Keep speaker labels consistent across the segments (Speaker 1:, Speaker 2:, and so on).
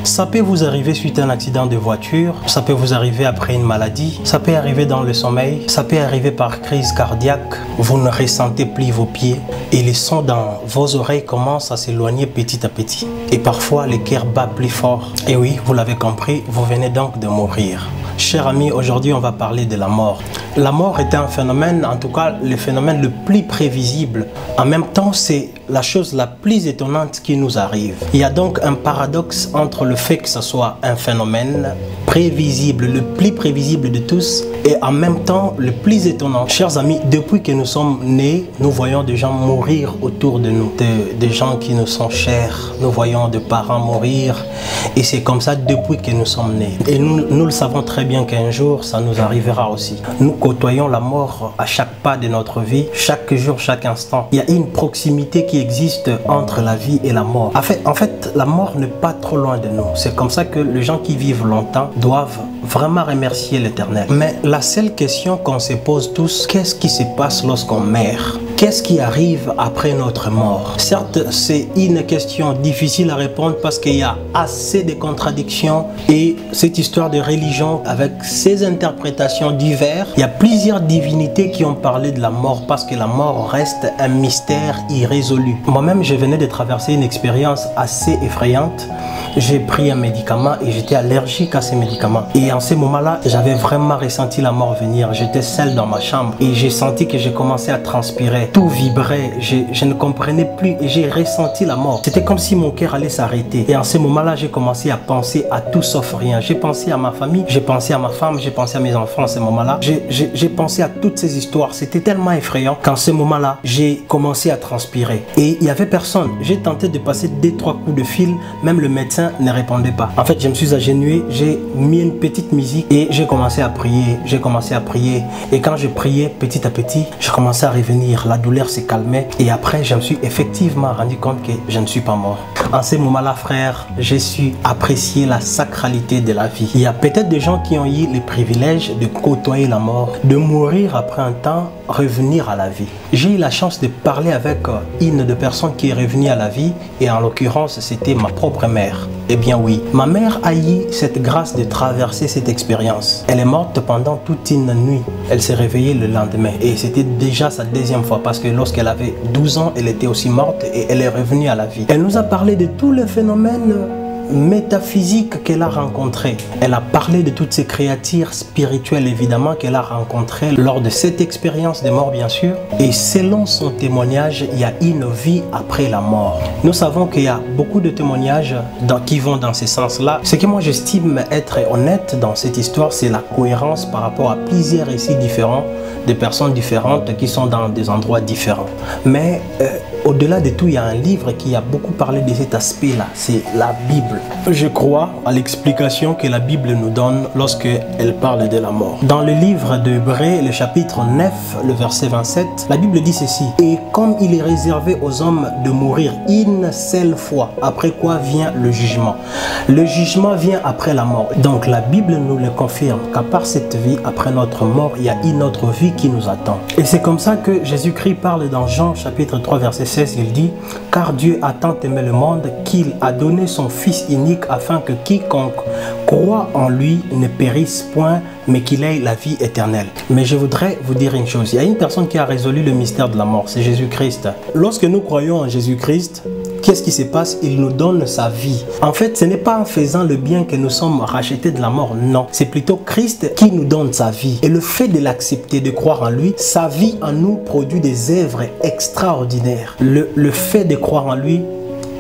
Speaker 1: Ça peut vous arriver suite à un accident de voiture, ça peut vous arriver après une maladie, ça peut arriver dans le sommeil, ça peut arriver par crise cardiaque. Vous ne ressentez plus vos pieds et les sons dans vos oreilles commencent à s'éloigner petit à petit. Et parfois, le cœur bat plus fort. Et oui, vous l'avez compris, vous venez donc de mourir. Chers amis, aujourd'hui on va parler de la mort. La mort est un phénomène, en tout cas le phénomène le plus prévisible. En même temps, c'est la chose la plus étonnante qui nous arrive. Il y a donc un paradoxe entre le fait que ce soit un phénomène prévisible, le plus prévisible de tous, et en même temps le plus étonnant. Chers amis, depuis que nous sommes nés, nous voyons des gens mourir autour de nous, des gens qui nous sont chers. Nous voyons des parents mourir, et c'est comme ça depuis que nous sommes nés. Et nous le savons très bien qu'un jour, ça nous arrivera aussi. Nous côtoyons la mort à chaque pas de notre vie, chaque jour, chaque instant. Il y a une proximité qui existe entre la vie et la mort. En fait, la mort n'est pas trop loin de nous. C'est comme ça que les gens qui vivent longtemps doivent vraiment remercier l'Éternel. Mais la seule question qu'on se pose tous, qu'est-ce qui se passe lorsqu'on meurt? Qu'est-ce qui arrive après notre mort? Certes, c'est une question difficile à répondre parce qu'il y a assez de contradictions et cette histoire de religion avec ses interprétations diverses. Il y a plusieurs divinités qui ont parlé de la mort parce que la mort reste un mystère irrésolu. Moi-même, je venais de traverser une expérience assez effrayante. J'ai pris un médicament et j'étais allergique à ces médicaments. Et en ce moment-là, j'avais vraiment ressenti la mort venir. J'étais seul dans ma chambre et j'ai senti que j'ai commencé à transpirer. Tout vibrait, je ne comprenais plus et j'ai ressenti la mort. C'était comme si mon cœur allait s'arrêter. Et en ce moment-là, j'ai commencé à penser à tout sauf rien. J'ai pensé à ma famille, j'ai pensé à ma femme, j'ai pensé à mes enfants en ce moment-là. J'ai pensé à toutes ces histoires. C'était tellement effrayant qu'en ce moment-là, j'ai commencé à transpirer. Et il n'y avait personne. J'ai tenté de passer 2-3 coups de fil, même le médecin ne répondait pas. En fait, je me suis agenouillé, j'ai mis une petite musique et j'ai commencé à prier. J'ai commencé à prier. Et quand je priais petit à petit, je commençais à revenir. La douleur s'est calmée. Et après, je me suis effectivement rendu compte que je ne suis pas mort. En ce moment-là, frère, j'ai su apprécier la sacralité de la vie. Il y a peut-être des gens qui ont eu le privilège de côtoyer la mort, de mourir après un temps, revenir à la vie. J'ai eu la chance de parler avec une de personnes qui est revenue à la vie et en l'occurrence, c'était ma propre mère. Eh bien oui, ma mère a eu cette grâce de traverser cette expérience. Elle est morte pendant toute une nuit. Elle s'est réveillée le lendemain et c'était déjà sa deuxième fois parce que lorsqu'elle avait 12 ans, elle était aussi morte et elle est revenue à la vie. Elle nous a parlé de tous les phénomènes métaphysique qu'elle a rencontré. Elle a parlé de toutes ces créatures spirituelles évidemment qu'elle a rencontrées lors de cette expérience de mort bien sûr. Et selon son témoignage, il y a une vie après la mort. Nous savons qu'il y a beaucoup de témoignages qui vont dans ce sens-là. Ce que moi j'estime être honnête dans cette histoire, c'est la cohérence par rapport à plusieurs récits différents de personnes différentes qui sont dans des endroits différents. Mais au-delà de tout, il y a un livre qui a beaucoup parlé de cet aspect-là, c'est la Bible. Je crois à l'explication que la Bible nous donne lorsqu'elle parle de la mort. Dans le livre d'Hébreux, le chapitre 9, le verset 27, la Bible dit ceci: « Et comme il est réservé aux hommes de mourir une seule fois, après quoi vient le jugement. Le jugement vient après la mort. » Donc la Bible nous le confirme qu'à part cette vie, après notre mort, il y a une autre vie qui nous attend. Et c'est comme ça que Jésus-Christ parle dans Jean chapitre 3, verset 16, il dit: « Car Dieu a tant aimé le monde qu'il a donné son Fils unique afin que quiconque croit en lui ne périsse point, mais qu'il ait la vie éternelle. » Mais je voudrais vous dire une chose, il y a une personne qui a résolu le mystère de la mort, c'est Jésus-Christ. Lorsque nous croyons en Jésus-Christ, qu'est-ce qui se passe? Il nous donne sa vie. En fait, ce n'est pas en faisant le bien que nous sommes rachetés de la mort, non. C'est plutôt Christ qui nous donne sa vie. Et le fait de l'accepter, de croire en lui, sa vie en nous produit des œuvres extraordinaires. Le fait de croire en lui,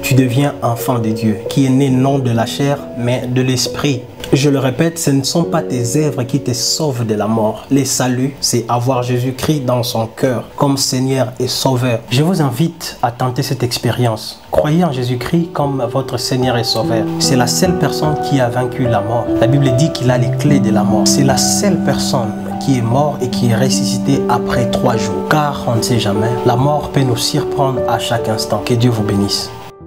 Speaker 1: tu deviens enfant de Dieu, qui est né non de la chair, mais de l'esprit. Je le répète, ce ne sont pas tes œuvres qui te sauvent de la mort. Le salut, c'est avoir Jésus-Christ dans son cœur comme Seigneur et Sauveur. Je vous invite à tenter cette expérience. Croyez en Jésus-Christ comme votre Seigneur et Sauveur. C'est la seule personne qui a vaincu la mort. La Bible dit qu'il a les clés de la mort. C'est la seule personne qui est mort et qui est ressuscité après 3 jours. Car on ne sait jamais, la mort peut nous surprendre à chaque instant. Que Dieu vous bénisse.